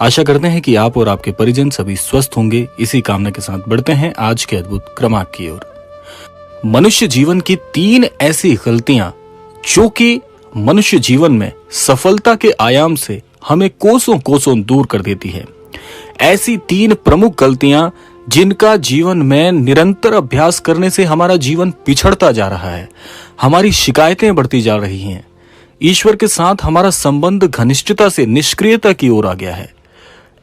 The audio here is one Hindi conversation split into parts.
आशा करते हैं कि आप और आपके परिजन सभी स्वस्थ होंगे। इसी कामना के साथ बढ़ते हैं आज के अद्भुत क्रमांक की ओर। मनुष्य जीवन की 3 ऐसी गलतियां जो कि मनुष्य जीवन में सफलता के आयाम से हमें कोसों कोसों दूर कर देती है। ऐसी 3 प्रमुख गलतियां जिनका जीवन में निरंतर अभ्यास करने से हमारा जीवन पिछड़ता जा रहा है, हमारी शिकायतें बढ़ती जा रही हैं, ईश्वर के साथ हमारा संबंध घनिष्ठता से निष्क्रियता की ओर आ गया है।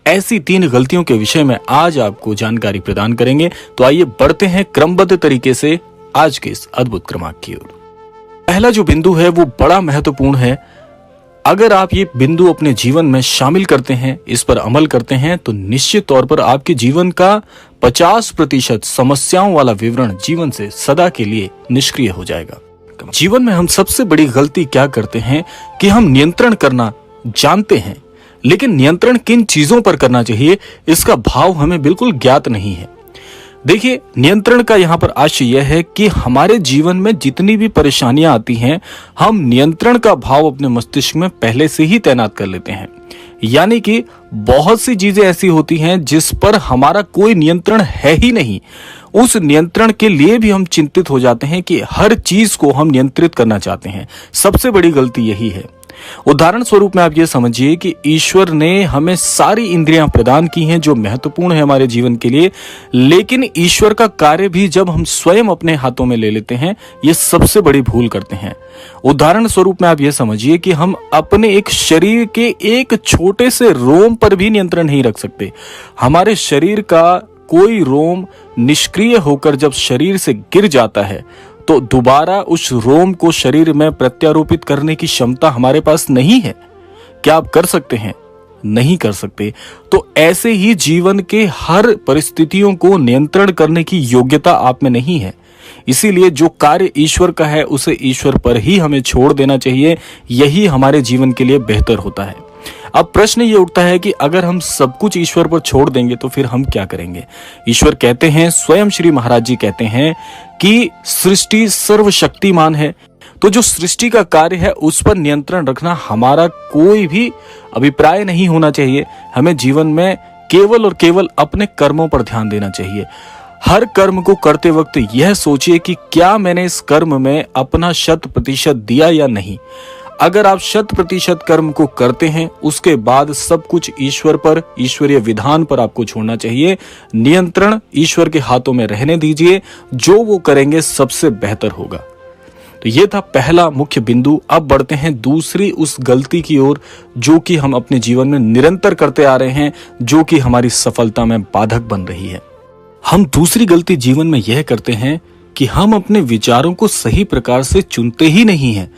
ऐसी 3 गलतियों के विषय में आज आपको जानकारी प्रदान करेंगे। तो आइए बढ़ते हैं क्रमबद्ध तरीके से आज के इस अद्भुत क्रमांक की ओर। पहला जो बिंदु है वो बड़ा महत्वपूर्ण है। अगर आप ये बिंदु अपने जीवन में शामिल करते हैं, इस पर अमल करते हैं, तो निश्चित तौर पर आपके जीवन का 50% समस्याओं वाला विवरण जीवन से सदा के लिए निष्क्रिय हो जाएगा। जीवन में हम सबसे बड़ी गलती क्या करते हैं कि हम नियंत्रण करना जानते हैं, लेकिन नियंत्रण किन चीजों पर करना चाहिए इसका भाव हमें बिल्कुल ज्ञात नहीं है। देखिए, नियंत्रण का यहाँ पर आशय यह है कि हमारे जीवन में जितनी भी परेशानियां आती हैं, हम नियंत्रण का भाव अपने मस्तिष्क में पहले से ही तैनात कर लेते हैं। यानी कि बहुत सी चीजें ऐसी होती हैं जिस पर हमारा कोई नियंत्रण है ही नहीं। उस नियंत्रण के लिए भी हम चिंतित हो जाते हैं कि हर चीज को हम नियंत्रित करना चाहते हैं। सबसे बड़ी गलती यही है। उदाहरण स्वरूप में आप ये समझिए कि ईश्वर ने हमें सारी इंद्रियां प्रदान की हैं जो महत्वपूर्ण है हमारे जीवन के लिए, लेकिन ईश्वर का कार्य भी जब हम स्वयं अपने हाथों में ले लेते हैं, ये सबसे बड़ी भूल करते हैं। उदाहरण स्वरूप में आप ये समझिए कि हम अपने एक शरीर के एक छोटे से रोम पर भी नियंत्रण नहीं रख सकते। हमारे शरीर का कोई रोम निष्क्रिय होकर जब शरीर से गिर जाता है तो दोबारा उस रोम को शरीर में प्रत्यारोपित करने की क्षमता हमारे पास नहीं है। क्या आप कर सकते हैं? नहीं कर सकते। तो ऐसे ही जीवन के हर परिस्थितियों को नियंत्रण करने की योग्यता आप में नहीं है। इसीलिए जो कार्य ईश्वर का है उसे ईश्वर पर ही हमें छोड़ देना चाहिए। यही हमारे जीवन के लिए बेहतर होता है। अब प्रश्न ये उठता है कि अगर हम सब कुछ ईश्वर पर छोड़ देंगे तो फिर हम क्या करेंगे? ईश्वर कहते हैं, स्वयं श्री महाराज जी कहते हैं कि सृष्टि सर्वशक्तिमान है। तो जो सृष्टि का कार्य है उस पर नियंत्रण रखना हमारा कोई भी अभिप्राय नहीं होना चाहिए। हमें जीवन में केवल और केवल अपने कर्मों पर ध्यान देना चाहिए। हर कर्म को करते वक्त यह सोचिए कि क्या मैंने इस कर्म में अपना 100% दिया या नहीं। अगर आप 100% कर्म को करते हैं, उसके बाद सब कुछ ईश्वर पर, ईश्वरीय विधान पर आपको छोड़ना चाहिए। नियंत्रण ईश्वर के हाथों में रहने दीजिए। जो वो करेंगे सबसे बेहतर होगा। तो ये था पहला मुख्य बिंदु। अब बढ़ते हैं दूसरी उस गलती की ओर जो कि हम अपने जीवन में निरंतर करते आ रहे हैं, जो कि हमारी सफलता में बाधक बन रही है। हम दूसरी गलती जीवन में यह करते हैं कि हम अपने विचारों को सही प्रकार से चुनते ही नहीं हैं।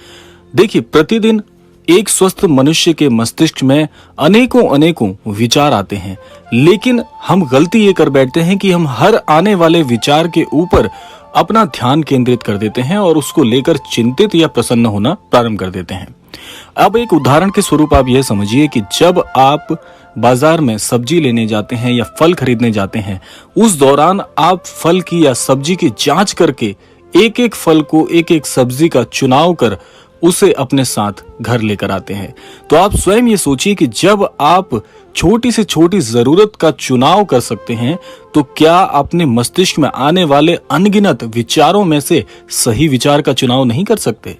देखिए, प्रतिदिन एक स्वस्थ मनुष्य के मस्तिष्क में अनेकों विचार आते हैं, लेकिन हम गलती ये कर बैठते हैं कि हम हर आने वाले विचार के ऊपर अपना ध्यान केंद्रित कर देते हैं और उसको लेकर चिंतित या प्रसन्न होना प्रारंभ कर देते हैं। अब एक उदाहरण के स्वरूप आप यह समझिए कि जब आप बाजार में सब्जी लेने जाते हैं या फल खरीदने जाते हैं, उस दौरान आप फल की या सब्जी की जांच करके एक एक फल को, एक एक सब्जी का चुनाव कर उसे अपने साथ घर लेकर आते हैं। तो आप स्वयं ये सोचिए कि जब आप छोटी से छोटी जरूरत का चुनाव कर सकते हैं, तो क्या अपने मस्तिष्क में आने वाले अनगिनत विचारों में से सही विचार का चुनाव नहीं कर सकते?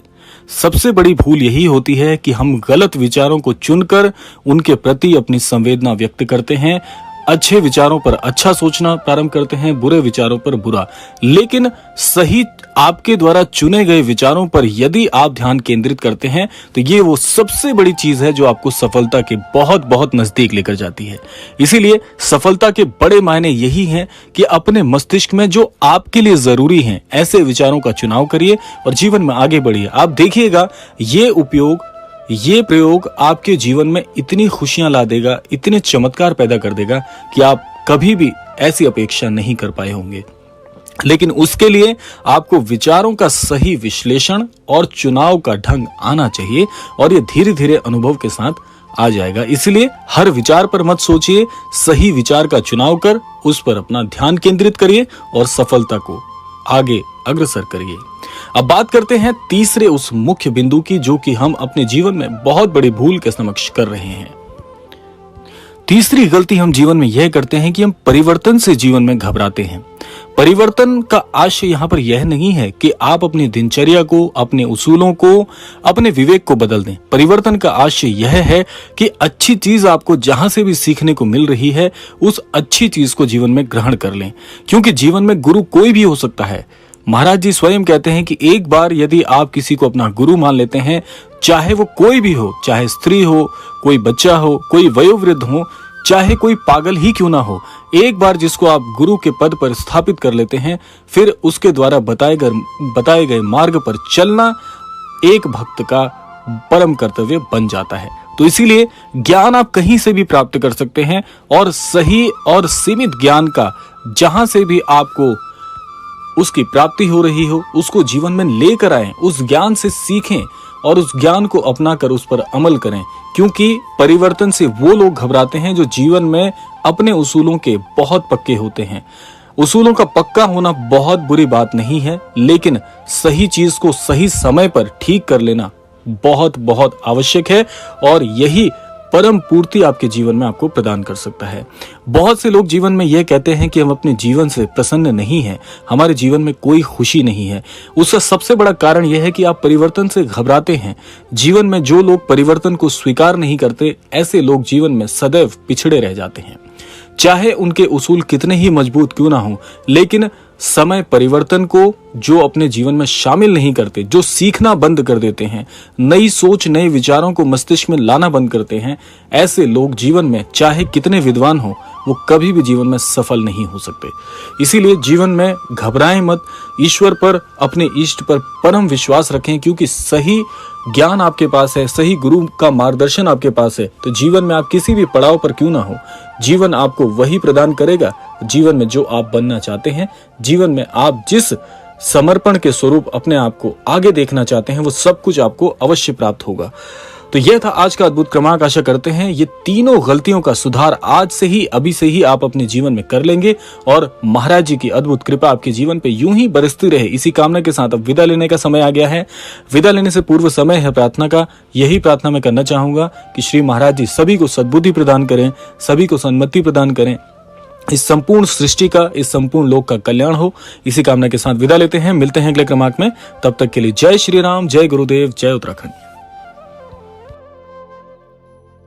सबसे बड़ी भूल यही होती है कि हम गलत विचारों को चुनकर उनके प्रति अपनी संवेदना व्यक्त करते हैं। अच्छे विचारों पर अच्छा सोचना प्रारंभ करते हैं, बुरे विचारों पर बुरा। लेकिन सही आपके द्वारा चुने गए विचारों पर यदि आप ध्यान केंद्रित करते हैं तो ये वो सबसे बड़ी चीज है जो आपको सफलता के बहुत बहुत नजदीक लेकर जाती है। इसीलिए सफलता के बड़े मायने यही हैं कि अपने मस्तिष्क में जो आपके लिए जरूरी हैं ऐसे विचारों का चुनाव करिए और जीवन में आगे बढ़िए। आप देखिएगा ये प्रयोग आपके जीवन में इतनी खुशियां ला देगा, इतने चमत्कार पैदा कर देगा कि आप कभी भी ऐसी अपेक्षा नहीं कर पाए होंगे। लेकिन उसके लिए आपको विचारों का सही विश्लेषण और चुनाव का ढंग आना चाहिए और ये धीरे धीरे अनुभव के साथ आ जाएगा। इसलिए हर विचार पर मत सोचिए, सही विचार का चुनाव कर उस पर अपना ध्यान केंद्रित करिए और सफलता को आगे अग्रसर करिए। अब बात करते हैं तीसरे उस मुख्य बिंदु की जो कि हम अपने जीवन में बहुत बड़ी भूल के समक्ष कर रहे हैं। तीसरी गलती हम जीवन में यह करते हैं कि हम परिवर्तन से जीवन में घबराते हैं। परिवर्तन का आशय यहाँ पर यह नहीं है कि आप अपनी दिनचर्या को, अपने उसूलों को, अपने विवेक को बदल दें। परिवर्तन का आशय यह है कि अच्छी चीज आपको जहां से भी सीखने को मिल रही है, उस अच्छी चीज को जीवन में ग्रहण कर लें, क्योंकि जीवन में गुरु कोई भी हो सकता है। महाराज जी स्वयं कहते हैं कि एक बार यदि आप किसी को अपना गुरु मान लेते हैं, चाहे वो कोई भी हो, चाहे स्त्री हो, कोई बच्चा हो, कोई वयोवृद्ध हो, चाहे कोई पागल ही क्यों ना हो, एक बार जिसको आप गुरु के पद पर स्थापित कर लेते हैं, फिर उसके द्वारा बताए गए मार्ग पर चलना एक भक्त का परम कर्तव्य बन जाता है। तो इसीलिए ज्ञान आप कहीं से भी प्राप्त कर सकते हैं, और सही और सीमित ज्ञान का जहां से भी आपको उसकी प्राप्ति हो रही हो, उसको जीवन में लेकर आएं, उस ज्ञान से सीखें और उस ज्ञान को अपनाकर उस पर अमल करें। क्योंकि परिवर्तन से वो लोग घबराते हैं जो जीवन में अपने उसूलों के बहुत पक्के होते हैं। उसूलों का पक्का होना बहुत बुरी बात नहीं है, लेकिन सही चीज को सही समय पर ठीक कर लेना बहुत बहुत आवश्यक है, और यही परम पूर्ति आपके जीवन में आपको प्रदान कर सकता है। बहुत से लोग जीवन में यह कहते हैं कि हम अपने जीवन से प्रसन्न नहीं हैं, हमारे जीवन में कोई खुशी नहीं है। उसका सबसे बड़ा कारण यह है कि आप परिवर्तन से घबराते हैं। जीवन में जो लोग परिवर्तन को स्वीकार नहीं करते, ऐसे लोग जीवन में सदैव पिछड़े रह जाते हैं। चाहे उनके उसूल कितने ही मजबूत क्यों ना हो, लेकिन समय परिवर्तन को जो अपने जीवन में शामिल नहीं करते, जो सीखना बंद कर देते हैं, नई सोच, नए विचारों को मस्तिष्क में लाना बंद करते हैं, ऐसे लोग जीवन में चाहे कितने विद्वान हो, वो कभी भी जीवन में सफल नहीं हो सकते। इसीलिए जीवन में घबराएं मत, ईश्वर पर, अपने इष्ट पर परम विश्वास रखें, क्योंकि सही ज्ञान आपके पास है, सही गुरु का मार्गदर्शन आपके पास है, तो जीवन में आप किसी भी पड़ाव पर क्यों ना हो, जीवन आपको वही प्रदान करेगा जीवन में जो आप बनना चाहते हैं। जीवन में आप जिस समर्पण के स्वरूप अपने आप को आगे देखना चाहते हैं, वो सब कुछ आपको अवश्य प्राप्त होगा। तो यह था आज का अद्भुत क्रमांक। आशा करते हैं ये तीनों गलतियों का सुधार आज से ही, अभी से ही आप अपने जीवन में कर लेंगे, और महाराज जी की अद्भुत कृपा आपके जीवन पे यूं ही बरसती रहे। इसी कामना के साथ अब विदा लेने का समय आ गया है। विदा लेने से पूर्व समय है प्रार्थना का। यही प्रार्थना मैं करना चाहूंगा कि श्री महाराज जी सभी को सद्बुद्धि प्रदान करें, सभी को सन्मति प्रदान करें, इस संपूर्ण सृष्टि का, इस संपूर्ण लोक का कल्याण हो। इसी कामना के साथ विदा लेते हैं, मिलते हैं अगले क्रमांक में। तब तक के लिए जय श्री राम, जय गुरुदेव, जय उत्तराखंड।